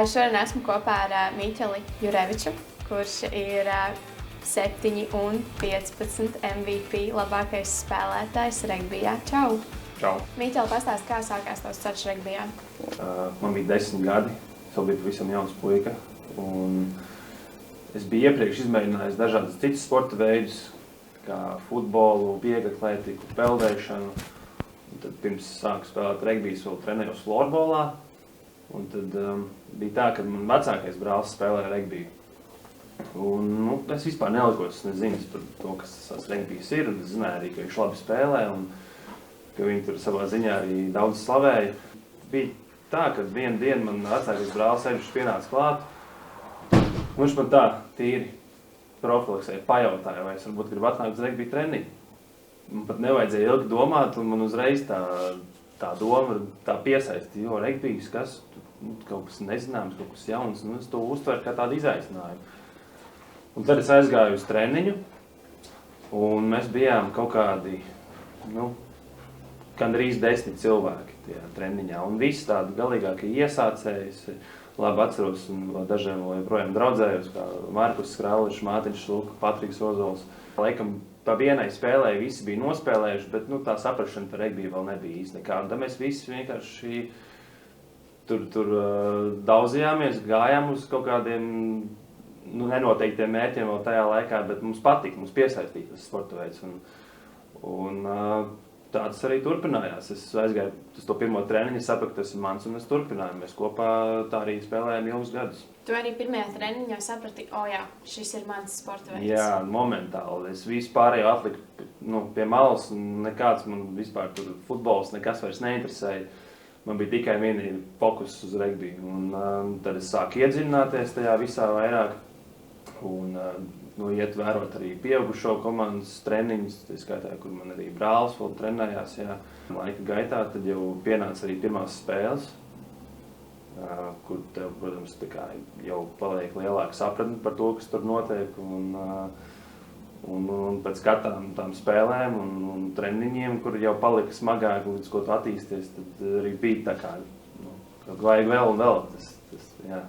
Šodien esmu kopā ar Miķeli Jureviču, kurš ir 7 un 15 MVP labākais spēlētājs regbijā. Čau! Čau! Miķeli, pastāsti, kā sākās tavs ceļš regbijā? Man bija 10 gadi, es vēl biju pavisam jauns puika. Un es biju iepriekš izmēģinājis dažādas citas sporta veidus, kā futbolu, vieglatlētiku, peldēšanu. Un tad pirms sāku spēlēt regbiju, vēl trenējos florbolā. Un tad bija tā, ka man vecākais brālis spēlēja regbiju. Un, es vispār nelikos nezinu par to, kas tas regbijs ir. Es zināju arī, ka viņš labi spēlē un ka viņi tur savā ziņā arī daudz slavēja. Bija tā, ka vienu dienu man vecākais brālis Eļušs pienāca klāt. Un viņš man tā tīri profilaksēja, pajautāja, vai es varbūt gribu atnākt uz regbiju treniņu. Man pat nevajadzēja ilgi domāt, un man uzreiz tā doma tā piesaistīja, jo regbijs, kas kaut kas nezināms, kaut kas jauns, un es to uztveru kā tādu izaicinājumu. Un tad es aizgāju uz treniņu, un mēs bijām kaut kādi, gandrīz 10 cilvēki tajā treniņā, un visi tādi galīgākie iesācēji, labi atceros, un dažiem vēl joprojām draudzējos, kā Markus Skrālišs, Mātiņš Šulka, Patriks Ozols. Laikam pa vienai spēlē visi bija nospēlējuši, bet tā saprašana par regbiju vēl nebija īsti nekāda. Tad mēs visi vienkārši tur daudzījāmies, gājām uz kaut kādiem nenoteiktiem mērķiem vēl tajā laikā, bet mums patika, mums piesaistīja tas sporta veids. Un tāds arī turpinājās. Es aizgāju uz to pirmo treniņu, sapratu, tas ir mans, un es turpināju. Mēs kopā tā arī spēlējām ilgus gadus. Tu arī pirmajā treniņā saprati, jā, šis ir mans sporta veids. Jā, momentāli. Es visu pārējo atliku pie malas, un nekāds man vispār tur futbols nekas vairs neinteresēja. Man bija tikai vienīgi fokus uz regbiju. Un tad es sāku iedziļināties tajā visā vairāk. Un iet vērot arī pieaugušo komandas treniņus, tā skaitā, kur man arī brālis vēl trenējās. Jā. Laika gaitā tad jau pienāca arī pirmās spēles, kur tev, protams, jau paliek lielāka sapratne par to, kas tur notiek. Un pēc katrām tām spēlēm un treniņiem, kur jau palika smagāk, līdz ko tu attīsties, tad arī bija tā kā, vajag vēl un vēl. Jā,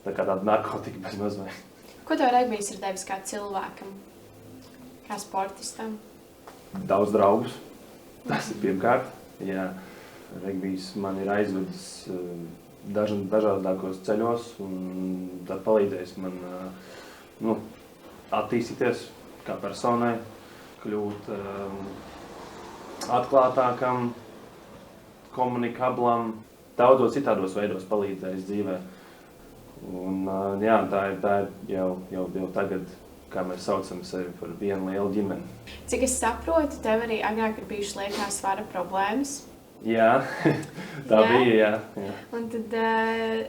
tā kā tāda narkotika bez mazliet. Ko tev regbijs ir devis kā cilvēkam, kā sportistam? Daudz draugus, tas ir pirmkārt. Jā, regbijs man ir aizvedis dažādākos ceļos un tā palīdzējis man attīstīties kā personai, kļūt atklātākam, komunikablam, daudzos citādos veidos palīdzējis dzīvē. Un jā, tā ir jau tagad, kā mēs saucam sevi par vienu lielu ģimeni. Cik es saprotu, tev arī agrāk ir bijušas liekā svara problēmas. Jā, tā bija, jā. Un tad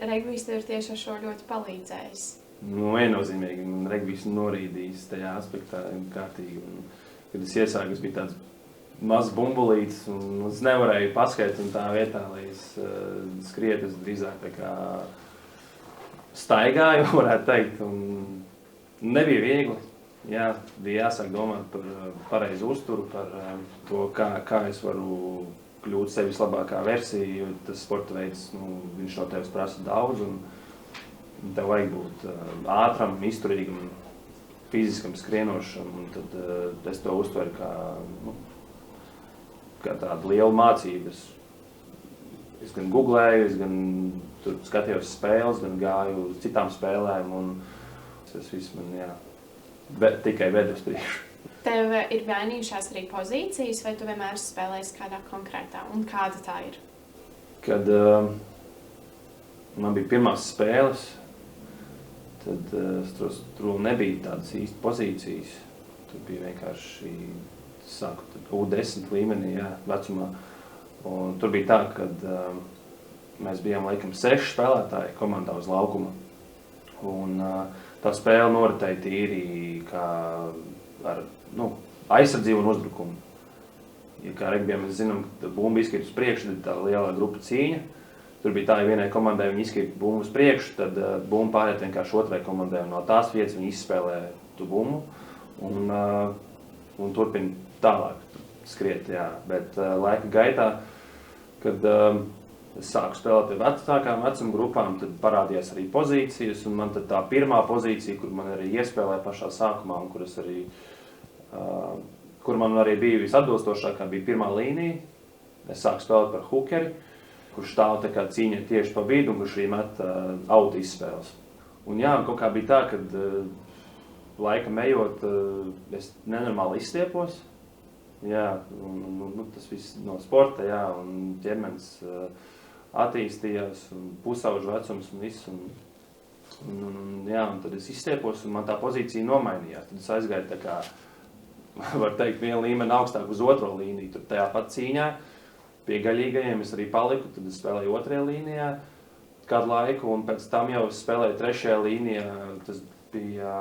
regbijs tev ir tieši ar šo ļoti palīdzējis. Viennozīmīgi, man regbijs norīdījis tajā aspektā kārtīgi. Un, kad es iesāku, es biju tāds mazs bumbulīts, un es nevarēju paskaidrot, un tā vietā, lai es skrietu, es drīzāk tā kā staigāju, varētu teikt, un nebija viegli. Jā, bija jāsāk domāt par pareizu uzturu, par to, kā es varu kļūt sevis labākā versija, jo tas sporta veids, viņš no tevis prasa daudz, un tev vajag būt ātram, izturīgam, fiziskam, skrienošam, un tad es to uztveru kā tādu lielu mācību. Es gan googlēju, es gan tur skatījos spēles, gan gāju uz citām spēlēm, un tas viss man, tikai ved uz priekšu. Tev ir mainījušās arī pozīcijas, vai tu vienmēr spēlēsi kādā konkrētā, un kāda tā ir? Kad man bija pirmās spēles, tad tur nebija tādas īsti pozīcijas. Tur bija vienkārši, sāku U10 līmenī, vecumā. Un tur bija tā, kad mēs bijām laikam 6 spēlētāji komandā uz laukuma. Un tā spēle noritēja tīri kā ar aizsardzību un uzbrukumu. Ja kā regbijā mēs zinām, ka bumba izkrīt uz priekšu, tad tā lielā grupa cīņa. Tur bija tā, ja vienai komandai viņi izkrīt bumbu uz priekšu, tad bumba pāriet vienkārši otrai komandai. Un no tās vietas viņi izspēlē tu bumbu un turpina tālāk skriet. Jā. Bet laika gaitā, kad es sāku spēlēt pie vecākām vecuma grupām, tad parādījās arī pozīcijas, un man tad tā pirmā pozīcija, kur man arī iespēlēja pašā sākumā, un kur man arī bija visatbilstošākā, bija pirmā līnija. Es sāku spēlēt par hukeri, kurš stāv tā kā cīņa tieši pa vidu, un kurš arī met autu izspēles. Un jā, kaut kā bija tā, kad laikam ejot, es nenormāli izstiepos. Jā, tas viss no sporta, jā, un ķermenis attīstījās, un pusauģu vecums un viss. Un tad es izstiepos, un man tā pozīcija nomainījās. Tad es aizgāju tā kā, var teikt, vienu līmeni augstāk uz otro līniju. Tur tajā pat cīņā pie gaļīgajiem es arī paliku, tad es spēlēju otrajā līnijā kādu laiku, un pēc tam jau es spēlēju trešajā līnijā. Tas bija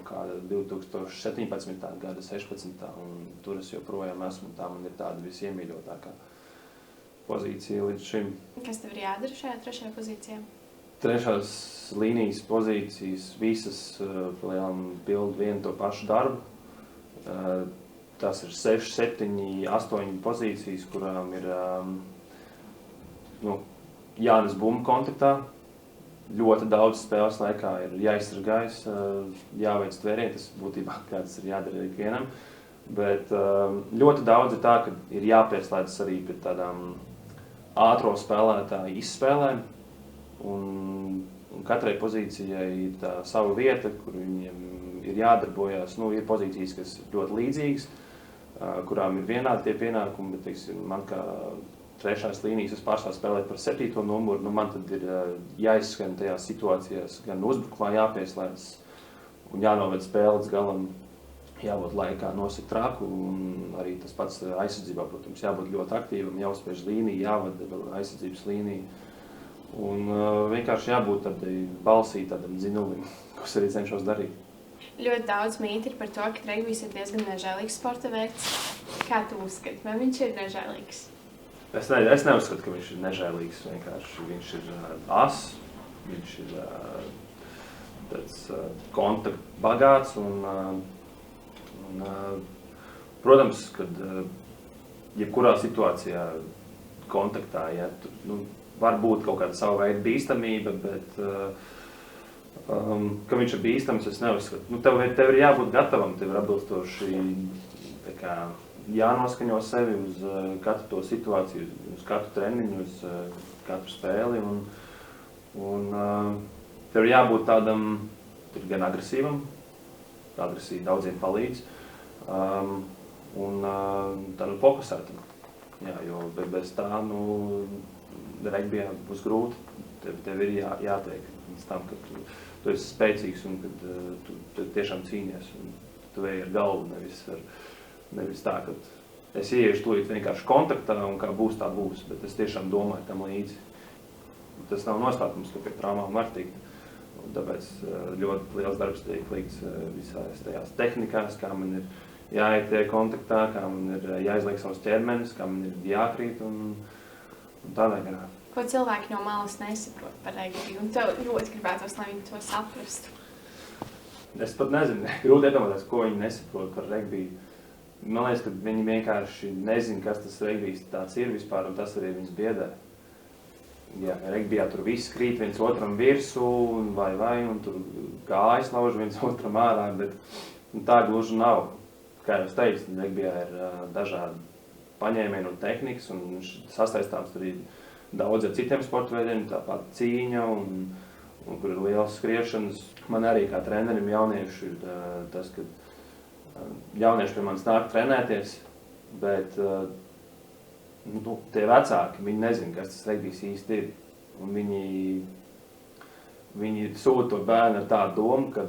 kāda 2017. gada 16. un tur es joprojām esmu, tā man ir tāda visiemīļotākā pozīcija līdz šim. Kas tev ir jādara šajā trešajā pozīcijā? Trešās līnijas pozīcijas visas pild vienu to pašu darbu. Tas ir 6, 7, 8 pozīcijas, kurām ir jānes bumbu kontaktā. Ļoti daudz spēles laikā ir jāizsargājas, jāveic tvērieni, tas būtībā kāds ir jādara ikvienam. Bet ļoti daudz ir tā, ka ir jāpieslēdzas arī pie tādām ātro spēlētāju izspēlēm. Un katrai pozīcijai ir tā sava vieta, kur viņiem ir jādarbojās. Ir pozīcijas, kas ir ļoti līdzīgas, kurām ir vienādi tie pienākumi, bet, teiksim, man kā trešās līnijas es pārstāvu spēlēt par 7. numuru, man tad ir jāizskan tajās situācijās, gan uzbrukumā jāpieslēdzas un jānoved spēle līdz galam, jābūt laikā nosakt traku, un arī tas pats aizsardzībā, protams, jābūt ļoti aktīvam, jāuzspiež līniju, jāvada aizsardzības līniju, un vienkārši jābūt tādai balsī, tādam dzinulim, ko es arī cenšos darīt. Ļoti daudz mīti ir par to, ka regbijs ir diezgan nežēlīgs sporta veids. Kā tu uzskati, vai viņš ir nežēlīgs? Es neuzskatu, ka viņš ir nežēlīgs, vienkārši viņš ir ass, viņš ir tāds kontaktbagāts un protams, kad jebkurā situācijā kontaktā, ja, var būt kaut kāda sava veida bīstamība, bet ka viņš ir bīstams, es neuzskatu. Tev ir jābūt gatavam, tev ir atbilstoši tā kā jānoskaņo sevi uz katru to situāciju, uz katru treniņu, uz katru spēli. Un tev ir jābūt tādam gan agresīvam, agresīvi daudziem palīdz, un tādam fokusētam. Jā, jo bez tā, regbijā būs grūti, tev ir jātiek līdz tam, ka tu esi spēcīgs un kad tu tiešām cīnies, un tu ej ar galvu, nevis tā, ka es ieiešu tūlīt vienkārši kontaktā un kā būs, tā būs, bet es tiešām domāju tam līdzi. Tas nav noslēpums, ka pie traumām var tikt. Un tāpēc ļoti liels darbs tiek likts visās tajās tehnikās, kā man ir jāiet tie kontaktā, kā man ir jāizliek savs ķermenis, kā man ir jākrīt un tādā garā. Ko cilvēki no malas nesaprot par regbiju, un tev ļoti gribētos, lai viņi to saprastu? Es pat nezinu, grūti iedomāties, ko viņi nesaprot par regbiju. Man liekas, ka viņi vienkārši nezina, kas tas regbijs tāds ir vispār, un tas arī viņus biedē. Jā, regbijā tur viss krīt viens otram virsū, un tur kājas lauž viens otram ārā, bet tā gluži nav. Kā jau es teicu, regbijā ir dažādi paņēmieni un tehnikas, un sasaistāms tur ir daudz ar citiem sporta veidiem, tāpat cīņa, un kur ir liels skriešanas. Man arī kā trenerim jauniešu ir tas, ka jaunieši pie manis nāk trenēties, bet tie vecāki, viņi nezina, kas tas regbijs īsti ir. Un viņi sūta to bērnu ar tādu domu, ka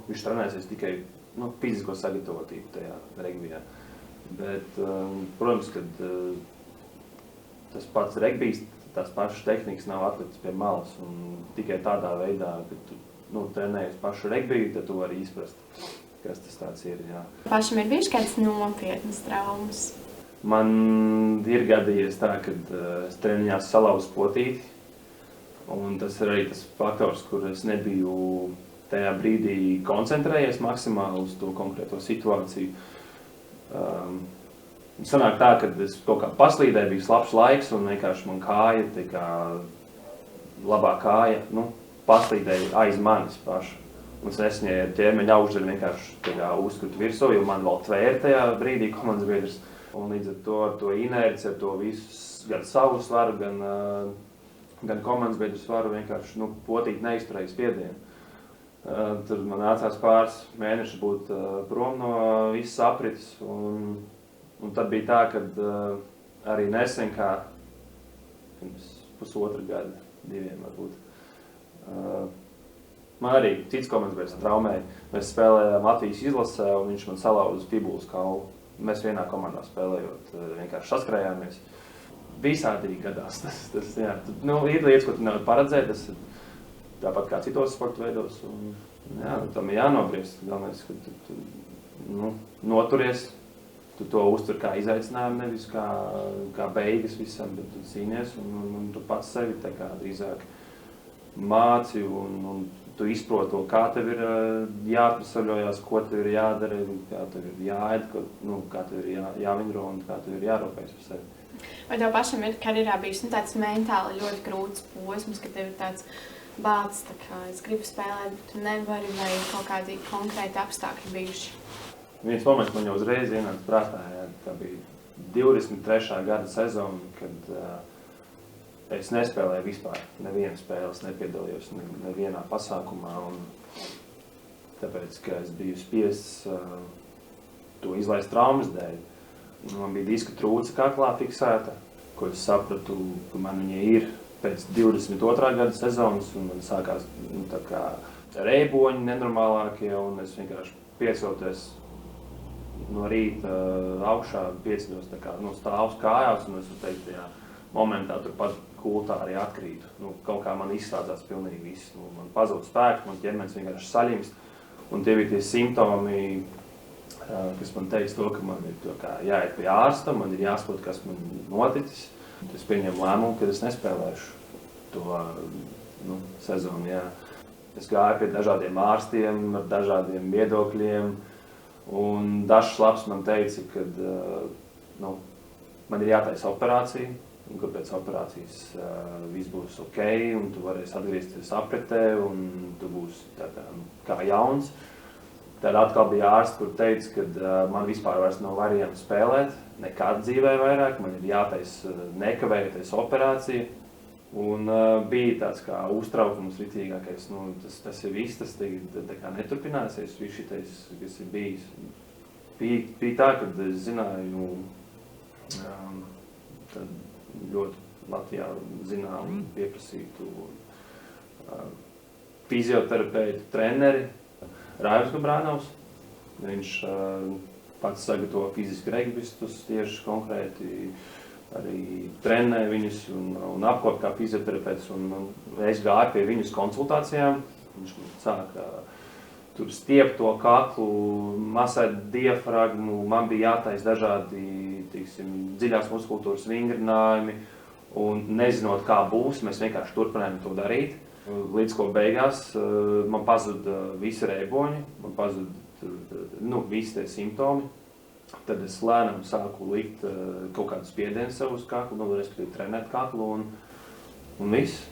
viņš trenēsies tikai fizisko sagatavotību tajā regbijā. Bet, protams, kad tas pats regbijs, tās pašas tehnikas nav atliktas pie malas. Un tikai tādā veidā, kad tu trenējies pašu regbiju, tad tu vari izprast, kas tas tāds ir, jā. Pašam ir bijuši kāds nopietnas traumas? Man ir gadījies tā, kad es treniņās salauzu potīti, un tas ir arī tas faktors, kur es nebiju tajā brīdī koncentrējies maksimāli uz to konkrēto situāciju. Sanāk tā, ka es kaut kā paslīdēju, bija slapjš laiks un vienkārši man kāja, tā kā labā kāja, paslīdēja aiz manis pašu. Un es nesņēju ar ķermeņa augšdaļu vienkārši uzkritu virsū, jo man vēl tvēra tajā brīdī komandas biedrs. Un līdz ar to inerci, ar to visu, gan savu svaru, gan komandas biedru svaru vienkārši potīt neizturēju spiedienu. Tur man nācās pāris mēnešus būt prom no visas aprites. Un tad bija tā, kad arī nesen, kā pirms pusotra gada, 2 varbūt, man arī cits komandas biedrs traumēja. Mēs spēlējām Latvijas izlasē, un viņš man salauza fibulas kaulu. Mēs vienā komandā spēlējot, vienkārši saskrējāmies. Visādīgi gadās. Ir lietas, ko tu nevari paredzēt, tas ir tāpat kā citos sporta veidos. Tam ir jānobriest. Galvenais, ka tu noturies, tu to uztver kā izaicinājumu, nevis kā beigas visam, bet tu cīnies un tu pats sevi tā kā drīzāk māci un tu izproti to, kā tev ir jāatvesaļojās, ko tev ir jādara, kā tev ir jāēd, kā tev ir jāvingro un kā tev ir jārūpējas par sevi. Vai tev pašam ir karjerā bijis tāds mentāli ļoti grūts posms, ka tev ir tāds bāds, tā kā es gribu spēlēt, bet tu nevari, vai kaut kādi konkrēti apstākļi bijuši? Viens moments man jau uzreiz ienāca prātā, tā bija 23. gada sezona, kad es nespēlēju vispār, nevienu spēles nepiedalījos nevienā pasākumā, un tāpēc, ka es biju spiests to izlaist traumas dēļ. Man bija diska trūce kaklā fiksēta, ko es sapratu, ka man viņa ir pēc 22. gada sezonas, un man sākās tā kā reiboņi nenormālākie, un es vienkārši piecelties no rīta augšā, pieceļos tā kā stāvus kājās, un es teicu, tajā momentā turpat kultā arī atkrītu. Kaut kā man izslēdzās pilnīgi viss. Man pazūd spēks, man ķermenis vienkārši saļimst. Un tie bija tie simptomi, kas man teica to, ka man ir jāiet pie ārsta, man ir jāsaprot, kas man noticis. Es pieņēmu lēmumu, ka es nespēlēšu to sezonu. Jā. Es gāju pie dažādiem ārstiem, ar dažādiem viedokļiem. Un dažs labs man teica, ka man ir jātaisa operācija. Un ka pēc operācijas viss būs ok, un tu varēsi atgriezties apritē, un tu būsi kā jauns. Tad atkal bija ārsts, kur teica, ka man vispār vairs nav variantu spēlēt, nekad dzīvē vairāk, man ir jātaisa nekavējoties operācija. Un bija tāds kā uztraukums ritīgākais, tas ir viss, tas tā kā neturpināsies, viss šitais, kas ir bijis. Bija tā, kad es zināju, tad ļoti Latvijā zinām pieprasītu fizioterapeitu treneri Raivs Gabrānovs. Viņš pats sagatavo fiziski regbistus tieši konkrēti, arī trenē viņus un apkop kā fizioterapeits. Es gāju pie viņus konsultācijām. Viņš sāka tur stiept to kaklu, masēt diafragmu, man bija jātaisa dažādi dziļās muskultūras vingrinājumi, un nezinot, kā būs, mēs vienkārši turpinājām to darīt. Līdz ko beigās man pazuda visi reiboņi, man pazuda visi tie simptomi. Tad es lēnām sāku likt kaut kādu spiedienu sev uz kaklu, respektīvi trenēt kaklu, un viss.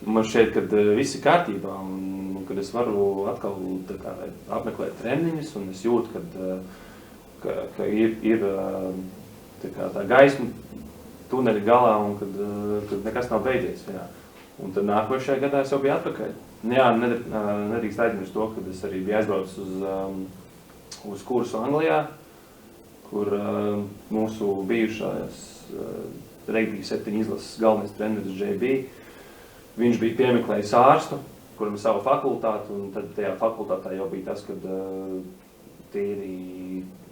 Man šķiet, ka viss ir kārtībā, un kad es varu atkal apmeklēt treniņus, un es jūtu, ka ir tā gaisma tuneļa galā, un kad nekas nav beidzies. Jā. Un tad nākošajā gadā es jau biju atpakaļ. Jā, nedrīkst aizmirst to, kad es arī biju aizbraucis uz kursu Anglijā, kur mūsu bijušās regbija 7 izlases galvenais treneris JB, viņš bija piemeklējis ārstu, kuram ir sava fakultāte, un tad tajā fakultātā jau bija tas, kad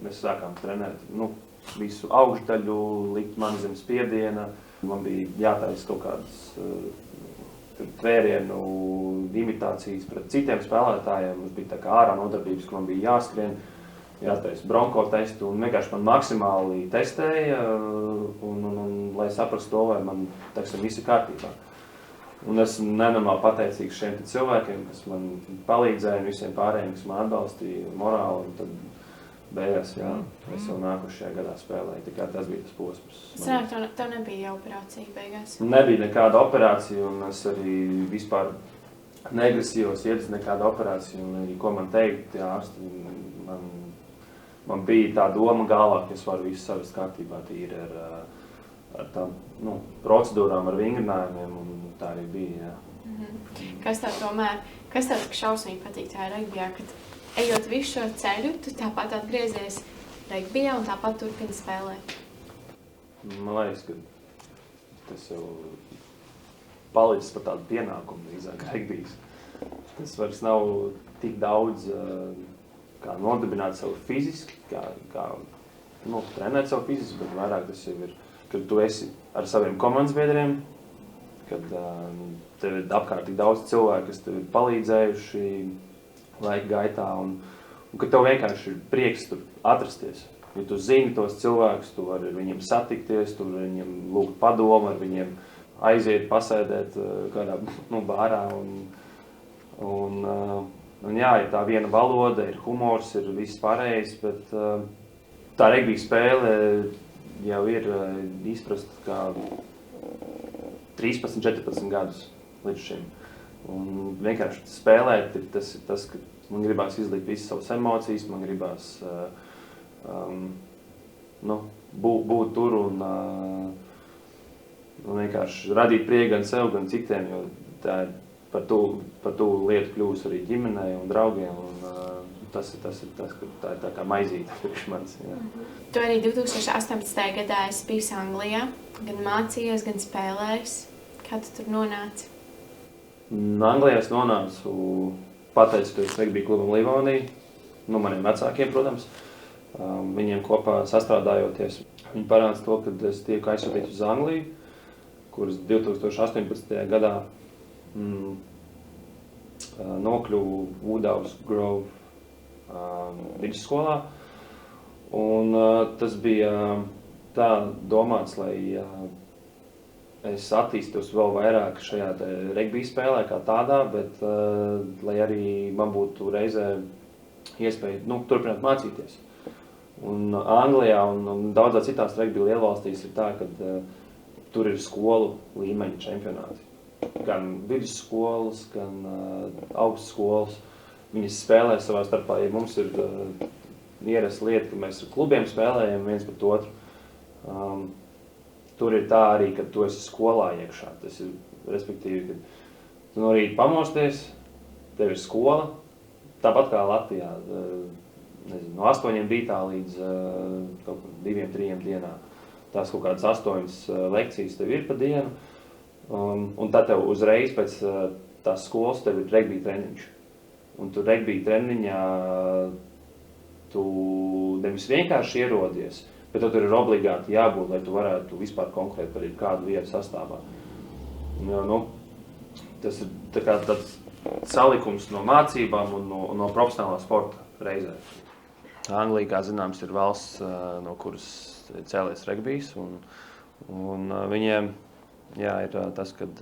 mēs sākām trenēt visu augšdaļu, likt man zem spiediena. Man bija jātaisa kaut kādas tvērienu imitācijas pret citiem spēlētājiem. Mums bija tā kā ārā nodarbības, ka man bija jāskrien, jātaisa bronko testu, un vienkārši man maksimāli testēja, un lai saprastu to, vai man, viss ir kārtībā. Un esmu nenormāli pateicīgs šiem cilvēkiem, kas man palīdzēja, un visiem pārējiem, kas man atbalstīja morāli. Un tad beigās, jā, es jau nākošajā gadā spēlēju, tā kā tas bija tas posms. Sanāk, tev nebija operācija beigās? Nebija nekāda operācija, un es arī vispār negrasījos iet uz nekādu operāciju, un arī ko man teikt, ārsti, man bija tā doma galvā, ka es varu visu savest kārtībā tīri ar tām procedūrām, ar vingrinājumiem, un tā arī bija, jā. Kas tev tik šausmīgi patīk tajā regbijā, kad ejot visu šo ceļu, tu tāpat atgriezies regbijā un tāpat turpini spēlēt? Man liekas, ka tas jau palicis par tādu pienākumu drīzāk regbijs. Tas vairs nav tik daudz kā nodibināt sev fiziski, kā trenēt sev fiziski, bet vairāk tas jau ir, kad tu esi ar saviem komandas biedriem, kad tev ir apkārt tik daudz cilvēku, kas tev ir palīdzējuši laika gaitā, un kad tev vienkārši ir prieks tur atrasties. Ja tu zini tos cilvēkus, tu vari ar viņiem satikties, tu vari viņiem lūgt padomu, ar viņiem aiziet, pasēdēt kādā bārā, un jā, ir tā viena valoda, ir humors, ir viss pārējais, bet tā regbija spēle jau ir izprast kā 13-14 gadus līdz šim. Un vienkārši spēlēt ir tas, ka man gribās izlikt visas savas emocijas, man gribās būt tur un vienkārši radīt prieku gan sev, gan citiem, jo tā ir par to lietu kļūst arī ģimenei un draugiem, un tas ir tas, ka tā ir tā kā maizīte priekš manis. Jā. Tu arī 2018. gadā esi bijis Anglijā, gan mācījies, gan spēlējis. Kā tu tur nonāci? Anglijā es nonācu pateicoties regbija klubam Livonija, maniem vecākiem, protams. Viņiem kopā sastrādājoties. Viņi parāda to, ka es tieku aizsūtīts uz Angliju, kuras 2018. gadā nokļuvu Woodhouse Grove vidusskolā. Un tas bija tā domāts, lai es attīstos vēl vairāk šajā regbija spēlē kā tādā, bet lai arī man būtu reizē iespēja turpināt mācīties. Un Anglijā un daudzās citās regbija lielvalstīs ir tā, ka tur ir skolu līmeņa čempionāti. Gan vidusskolas, gan augstskolas. Viņas spēlē savā starpā, ja mums ir ierasta lieta, ka mēs ar klubiem spēlējam viens pret otru. Tur ir tā arī, kad tu esi skolā iekšā. Tas ir, respektīvi, kad tu no rīta pamosties, tev ir skola, tāpat kā Latvijā, no 8 rītā līdz 2-3 dienā. Tās kaut kādas 8 lekcijas tev ir pa dienu, un tad tev uzreiz pēc tās skolas tev ir regbija treniņš. Un tu regbija treniņā tu nevis vienkārši ierodies, bet tur ir obligāti jābūt, lai tu varētu vispār konkurēt par kādu vietu sastāvā. Tas ir tā kā tāds salikums no mācībām un no profesionālā sporta reizē. Anglija, kā zināms, ir valsts, no kuras cēlies regbijs, un viņiem ir tas, kad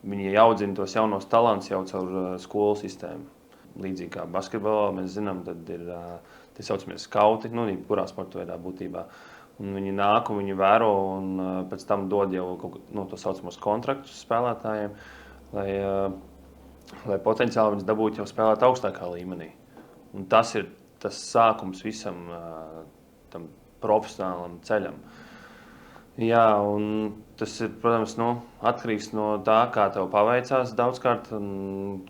viņi audzina tos jaunos talants jau caur skolu sistēmu. Līdzīgi kā basketbolā, mēs zinām, tad ir tie saucamies skauti, kurā sporta veidā būtībā. Un viņi nāk un viņi vēro un pēc tam dod jau to saucamos kontraktus spēlētājiem, lai potenciāli viņus dabūtu jau spēlēt augstākā līmenī. Un tas ir tas sākums visam tam profesionālam ceļam. Jā, un tas ir, protams, atkarīgs no tā, kā tev paveicās daudzkārt,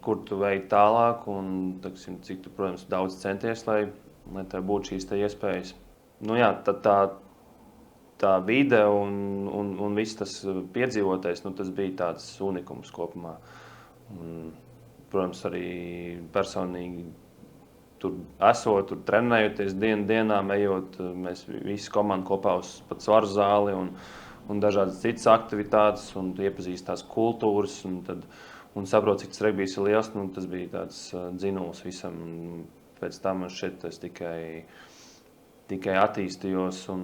kur tu veidi tālāk un cik tu, protams, daudz centies, lai tev būtu šīs iespējas. Tā vide un viss tas piedzīvotais, tas bija tāds unikums kopumā. Un, protams, arī personīgi tur esot, tur trenējoties dienām, ejot, mēs visi komandi kopā uz pat svaru zāli un dažādas citas aktivitātes, un iepazīst tās kultūras, un saprot, cik tas regbijs ir liels, tas bija tāds dzinuls visam. Pēc tam man šeit es tikai attīstījos un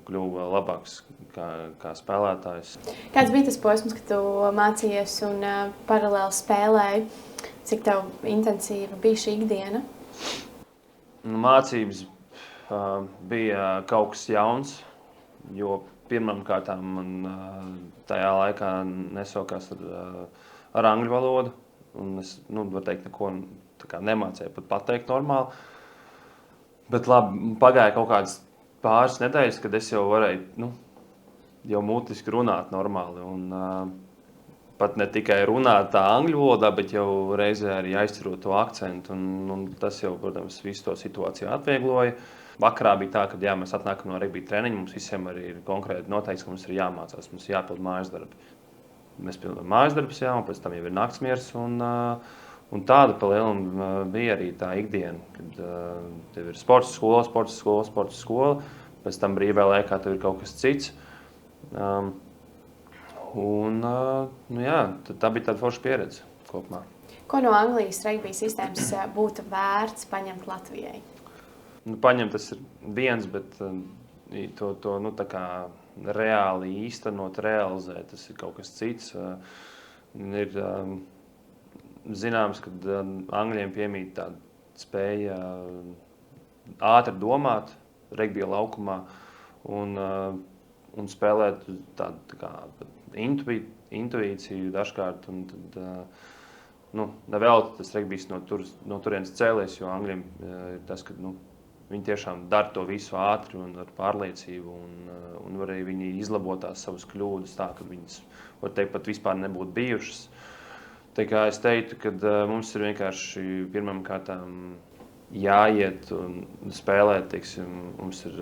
kļuvu vēl labāks kā spēlētājs. Kāds bija tas posms, kad tu mācījies un paralēli spēlēji? Cik tev intensīva bija šī ikdiena? Mācības bija kaut kas jauns, jo pirmkārt man tajā laikā nesaukās ar angļu valodu. Un es, var teikt, neko nemācīju pat pateikt normāli. Bet labi, pagāja kaut kādas pāris nedēļas, kad es jau varēju jau mutiski runāt normāli. Un pat ne tikai runāt tā angļu valodā, bet jau reizē arī aizcerot to akcentu. Un tas jau, protams, visu to situāciju atviegloja. Vakarā bija tā, ka mēs atnākam no regbija treniņa, mums visiem arī ir konkrēti noteikts, ka mums ir jāmācās, mums ir jāpild mājas darbi. Mēs pildām mājas darbus, un pēc tam jau ir naktsmiers. Un tāda pa lielam bija arī tā ikdiena, kad tev ir sports skola, pēc tam brīvā laikā tev ir kaut kas cits. Tā bija tāda forša pieredze kopumā. Ko no Anglijas regbija sistēmas būtu vērts paņemt Latvijai? Paņemt tas ir viens, bet to tā kā reāli īstenot, realizēt, tas ir kaut kas cits. Ir zināms, ka Angļiem piemīt tāda spēja ātri domāt regbija laukumā un spēlēt tādu tā kā intuīciju dažkārt. Un tad, nevēl tas regbijs no turienes cēlies, jo Angļiem ir tas, ka viņi tiešām dara to visu ātri un ar pārliecību, un var arī viņi izlabot tās savas kļūdas tā, ka viņas, var teikt, pat vispār nebūtu bijušas. Tā kā es teiktu, ka mums ir vienkārši pirmām kārtām jāiet un spēlēt, teiksim, mums ir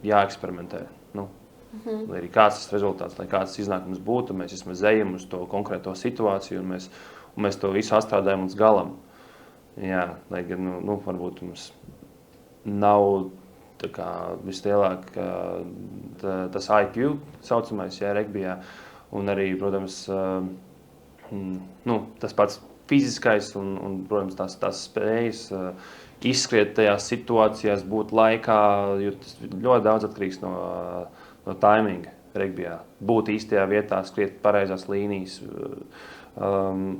jāeksperimentē. Lai arī kāds tas rezultāts, lai kāds iznākums būtu, mēs vismaz ejam uz to konkrēto situāciju un mēs to visu atstrādājam līdz galam. Jā, lai gan, varbūt mums nav tā kā vislielāk tas IQ saucamais, regbijā, un arī, protams, tas pats fiziskais un protams, tās spējas izskriet tajās situācijās, būt laikā, jo tas ļoti daudz atkarīgs no taiminga regbijā. Būt īstajā vietā, skriet pareizās līnijas,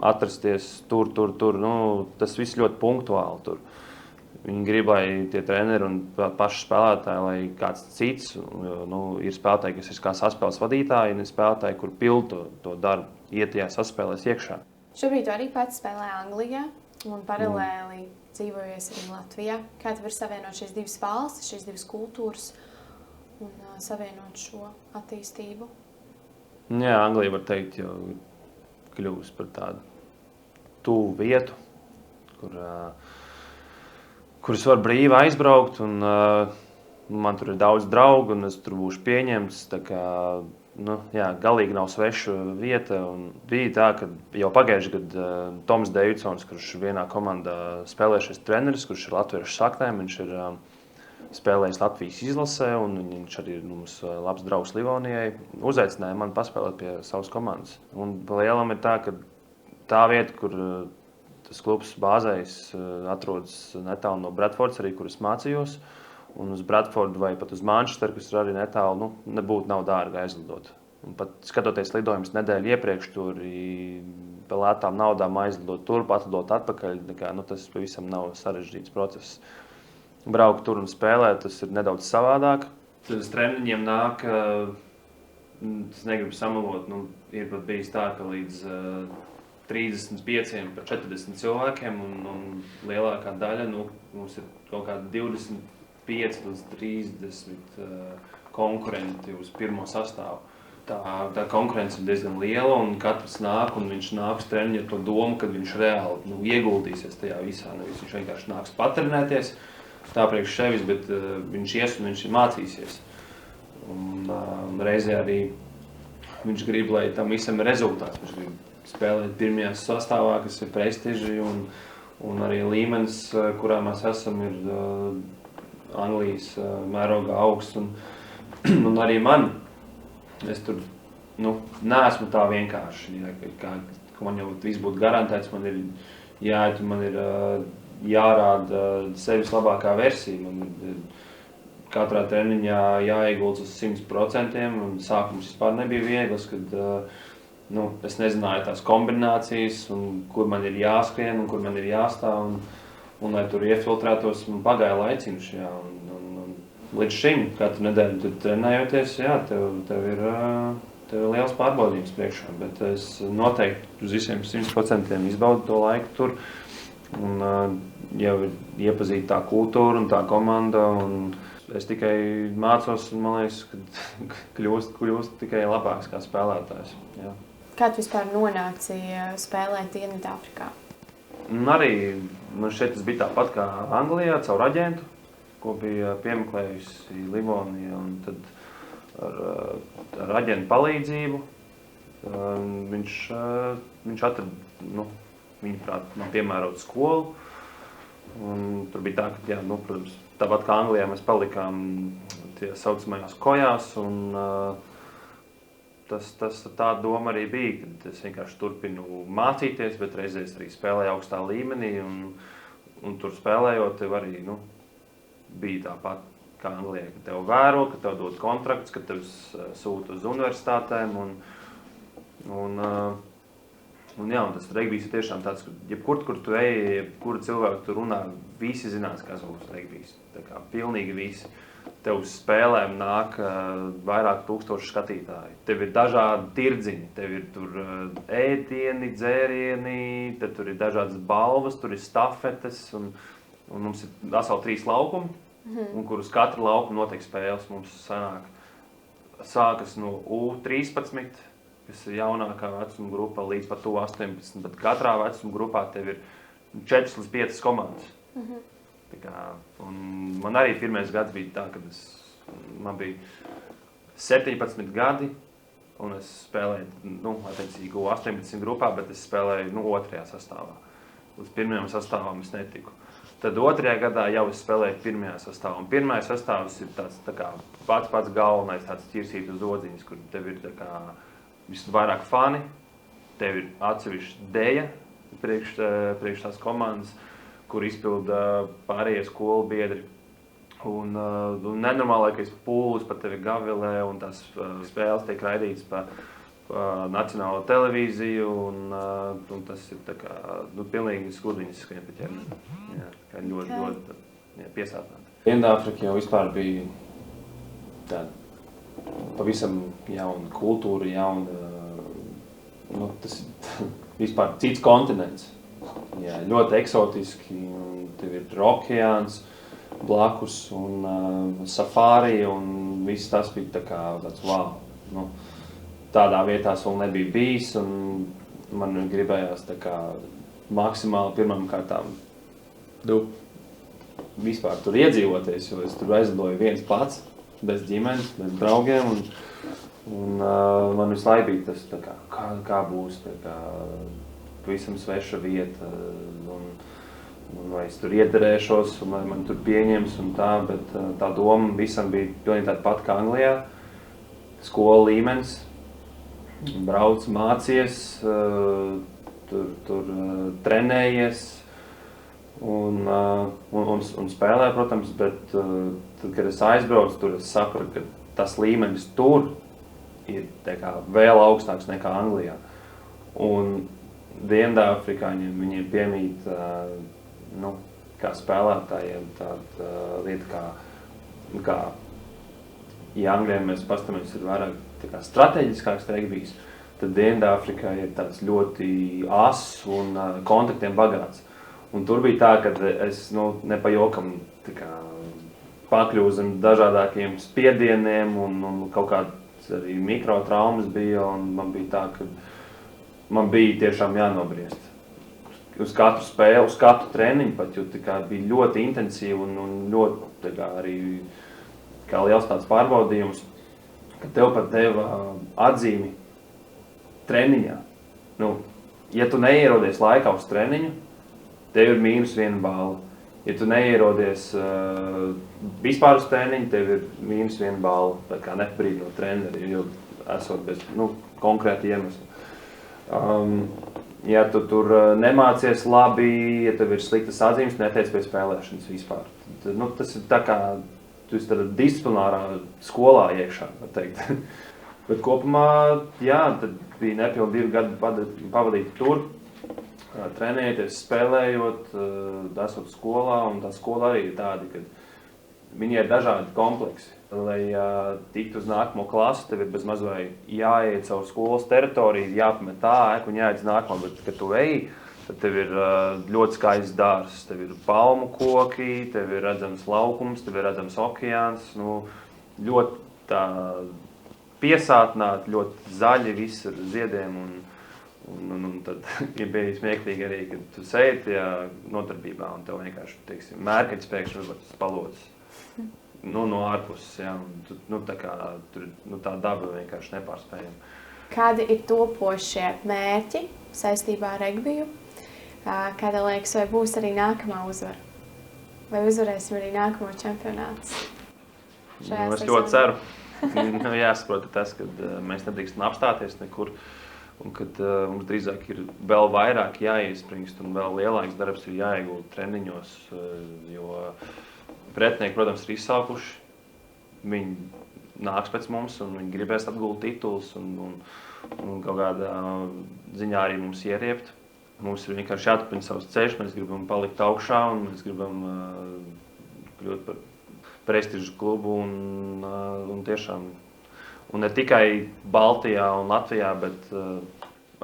atrasties tur, tas viss ļoti punktuāli tur. Viņi grib, lai tie treneri un paši spēlētāji, lai kāds cits, ir spēlētāji, kas ir kā saspēles vadītāji, un ir spēlētāji, kur pild to darbu, iet tajā saspēlēs iekšā. Šobrīd tu arī pats spēlē Anglijā un paralēli dzīvojies arī Latvijā. Kā tu vari savienot šīs divas valstis, šīs divas kultūras un savienot šo attīstību? Jā, Anglija, var teikt, jau kļūst par tādu tuvu vietu, kur es varu brīvi aizbraukt, un man tur ir daudz draugu, un es tur būšu pieņemts. Tā kā, galīgi nav sveša vieta. Un bija tā, ka jau pagājuši gadu Toms Deividsons, kurš vienā komandā spēlējušies treneris, kurš ir latviešu saknēm, viņš ir spēlējis Latvijas izlasē, un viņš arī ir mums labs draugs Livonijai. Uzaicināja mani paspēlēt pie savas komandas. Un lielam ir tā, ka tā vieta, kur tas klubs bāzējas, atrodas netālu no Bradfordas, arī kur es mācījos. Un uz Bradfordu vai pat uz Manchesteru, kas ir arī netālu, nav dārgi aizlidot. Un pat skatoties lidojumus nedēļu iepriekš, tur par lētām naudām aizlidot turp, atlidot atpakaļ. Tas pavisam nav sarežģīts process. Braukt tur un spēlēt, tas ir nedaudz savādāk. Tad uz treniņiem nāk, es negribu samalot, ir pat bijis tā, ka līdz 35 par 40 cilvēkiem, un lielākā daļa, mums ir kaut kādi 25 līdz 30 konkurenti uz pirmo sastāvu. Tā konkurence ir diezgan liela, un katrs nāk, un viņš nāks treniņu ar to domu, ka viņš reāli ieguldīsies tajā visā. Nevis viņš vienkārši nāks patrenēties tā priekš sevis, bet viņš ies un viņš mācīsies. Un reizē arī viņš grib, lai tam visam ir rezultāts. Viņš grib spēlēt pirmajā sastāvā, kas ir prestiži, un arī līmenis, kurā mēs esam, ir Anglijas mērogā augsts. Un arī man, es tur neesmu tā vienkārši, ka man jau viss būtu garantēts, man ir jāiet, man ir jārāda sevis labākā versija. Man ir katrā treniņā jāieguldas uz 100%, un sākums vispār nebija viegls, kad es nezināju tās kombinācijas, un kur man ir jāskrien un kur man ir jāstāv. un lai tur iefiltrētos, man pagāja laiciņš, jā, un līdz šim, katru nedēļu tu trenējoties, jā, tev ir liels pārbaudījums priekšā, bet es noteikti uz visiem 100% izbaudu to laiku tur, un jau iepazīt tā kultūra un tā komanda, un es tikai mācos, un man liekas, ka kļūst tikai labāks kā spēlētājs, jā. Kā tu vispār nonāci spēlēt Dienvidāfrikā? Arī man šeit tas bija tāpat kā Anglijā, caur aģentu, ko bija piemeklējusi Livonija, un tad ar aģentu palīdzību viņš atrada, viņuprāt, man piemērot skolu, un tur bija tā, ka, jā, protams, tāpat kā Anglijā mēs palikām tie saucamajās kojās, un tā doma arī bija, kad es vienkārši turpinu mācīties, bet reizēs arī spēlēju augstā līmenī, un tur spēlējot, tev arī, bija tāpat kā Anglijā, ka tev vēro, ka tev dod kontrakts, ka tev sūta uz universitātēm, un tas regbijs ir tiešām tāds, ka jebkur, kur tu ej, jebkura cilvēku tu runā, visi zinās, kas būs regbijs. Tā kā pilnīgi visi. Tev uz spēlēm nāk vairāk tūkstoši skatītāji. Tev ir dažādi tirdziņi, tev ir tur ēdieni, dzērieni, tad tur ir dažādas balvas, tur ir stafetes, un mums ir veseli 3 laukumi, un kur uz katru laukumu notiek spēles. Mums sākas no U13, kas ir jaunākā vecuma grupa, līdz pat U18, bet katrā vecuma grupā tev ir 4 līdz 5 komandas. Tā kā, un man arī pirmais gads bija tā, kad man bija 17 gadi, un es spēlēju, attiecīgi U18 grupā, bet es spēlēju, 2. sastāvā. Līdz 1. sastāvam es netiku. Tad 2. gadā jau es spēlēju 1. sastāvā, un 1. sastāvs ir tāds tā kā pats galvenais, tāds ķirsīt uz odziņas, kur tev ir tā kā visvairāk fani, tev ir atsevišķa deja priekš tās komandas, kur izpilda pārējie skolu biedri. Un nenormālākais pūlis par tevi gavilē, un tās spēles tiek raidītas pa nacionālo televīziju, un tas ir tā kā, pilnīgi skurdiņas skrien pa ķermeni. Jā, tā kā ļoti piesātināti. Dienvidāfrika jau vispār bija tāda pavisam jauna kultūra, tas ir vispār cits kontinents. Jā, ļoti eksotiski, un tev ir okeāns blakus, un safāri, un viss tas bija tā kā tāds wow. Tādā vietā es vēl nebiju bijis, un man gribējās tā kā maksimāli pirmām kārtām vispār tur iedzīvoties, jo es tur aizlidoju viens pats, bez ģimenes, bez draugiem, un man visu laiku bija tas tā kā būs, tā kā pavisam sveša vieta, un vai es tur iederēšos, un vai man tur pieņems un tā, bet tā doma visam bija pilnīgi tāda pat kā Anglijā. Skola līmenis, brauc, mācies, tur trenējies un spēlē, protams, bet tad, kad es aizbraucu tur, es sapratu, ka tas līmenis tur ir vēl augstāks nekā Anglijā. Un Dienvidāfrikāņiem viņiem piemīt, kā spēlētājiem, tāda lieta kā ja Anglijā mēs pastamies ir vairāk strateģiskāks regbijs, tad Dienvidāfrikā ir tāds ļoti ass un kontaktiem bagāts. Un tur bija tā, ka es nepajokam pakļuvu zem dažādākiem spiedieniem un kaut kāds arī mikrotraumas bija, un man bija tā, ka man bija tiešām jānobriest. Uz katru spēli, uz katru treniņu pat, jo bija ļoti intensīvi un ļoti arī kā liels tāds pārbaudījums, ka tev pat deva atzīmi treniņā. Ja tu neierodies laikā uz treniņu, tev ir -1 balva. Ja tu neierodies vispār uz treniņu, tev ir -1 balva. Tā kā nepabrīd no treneri, jo esot bez konkrēti iemesli. Ja tu tur nemācies labi, ja tev ir sliktas atzīmes, neteic pēc spēlēšanas vispār. Tas ir tā kā, tu esi tādā disciplinārā skolā iekšā, var teikt. Bet kopumā, jā, tad bija nepilni 2 gadi pavadīt tur. trenēties, spēlējot, esot skolā, un tā skola arī ir tāda, ka viņi ir dažādi kompleksi. Lai tiktu uz nākamo klasi, tev ir bez maz vai jāiet caur skolas teritoriju, jāpamet tā ēku un jāiet uz nākamo, bet, kad tu eji, tad tev ir ļoti skaists dārzs, tev ir palmu koki, tev ir redzams laukums, tev ir redzams okeāns, ļoti tā piesātnāt, ļoti zaļi, viss ar ziediem, un tad ja bija smieklīgi arī, kad tu sēdi tajā nodarbībā un tev vienkārši, teiksim, mērkaļs pēkšņi uzvar palodas. No ārpuses, jā, un tā kā tur tā daba vienkārši nepārspējama. Kādi ir topošie mērķi saistībā ar regbiju? Kāda liekas, vai būs arī nākamā uzvara? Vai uzvarēsim arī nākamo čempionātus? Es ļoti ceru. Jāsaprot tas, ka mēs nedrīkstam apstāties nekur, un kad mums drīzāk ir vēl vairāk jāiespringst un vēl lielāks darbs ir jāiegūt treniņos, jo pretinieki, protams, ir izsaukuši. Viņi nāks pēc mums un viņi gribēs atgūt titulus un kaut kādā ziņā arī mums ieriept. Mums ir vienkārši jāturpina savs ceļš, mēs gribam palikt augšā un mēs gribam kļūt par prestižu klubu un tiešām un ne tikai Baltijā un Latvijā, bet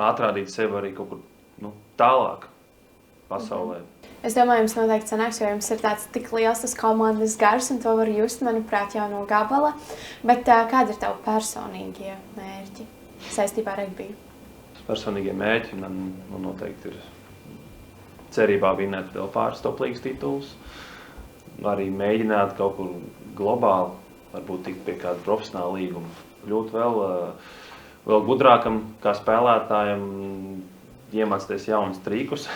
atrādīt sevi arī kaut kur tālāk pasaulē. Es domāju, jums noteikti sanāks, jo jums ir tāds tik liels tas komandas gars, un to var just, manuprāt, jau no gabala. Bet kādi ir tavi personīgie mērķi saistībā ar regbiju? Personīgie mērķi man noteikti ir cerībā vinēt vēl pāris toplīgas titulus. Arī mēģināt kaut kur globāli, varbūt tikt pie kāda profesionāla līguma. Kļūt vēl gudrākam kā spēlētājam, iemācīties jaunus trīkus.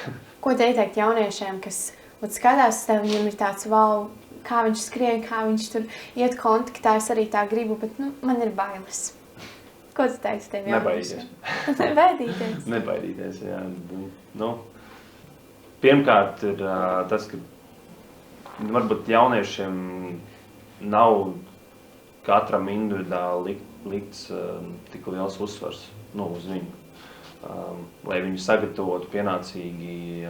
Ko te ieteikt jauniešiem, kas skatās uz tevi, viņam ir tāds, wow, kā viņš skrien, kā viņš tur iet kontaktā, es arī tā gribu, bet man ir bailes. Ko tu teiksi tiem jauniešiem? Nebaidīties. Nebaidīties, jā. Pirmkārt ir tas, ka varbūt jauniešiem nav katram individuāli likts tik liels uzsvars uz viņu. Lai viņu sagatavotu pienācīgi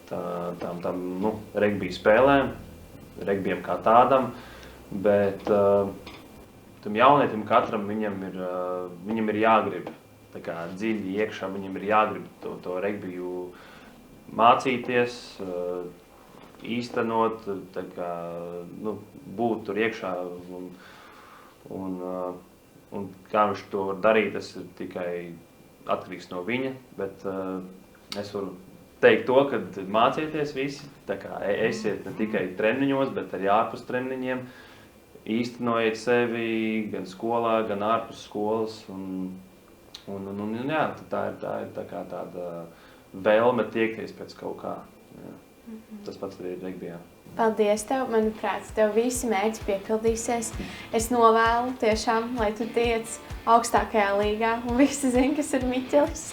tām regbija spēlēm, regbijam kā tādam, bet tam jaunietim katram viņam ir jāgrib tā kā dziļi iekšā, viņam ir jāgrib to regbiju mācīties, īstenot, tā kā, būt tur iekšā un kā viņš to var darīt, tas ir tikai atkarīgs no viņa, bet es varu teikt to, ka mācieties visi, tā kā esiet ne tikai treniņos, bet arī ārpus treniņiem, īstenojiet sevi gan skolā, gan ārpus skolas, un jā, tā ir tā kā tāda vēlme tiekties pēc kaut kā. Jā. Tas pats arī ir regbijā. Paldies tev, manuprāt, tev visi mērķi piepildīsies. Es novēlu tiešām, lai tu tiec augstākajā līgā un visi zina, kas ir Miķelis.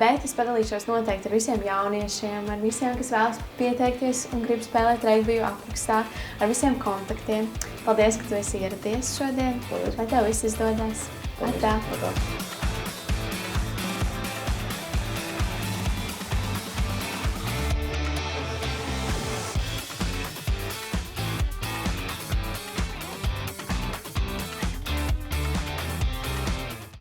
Bet es padalīšos noteikti ar visiem jauniešiem, ar visiem, kas vēlas pieteikties un grib spēlēt regbiju aprakstā, ar visiem kontaktiem. Paldies, ka tu esi ieradies šodien. Paldies. Lai tev viss izdodas. Paldies. Atā.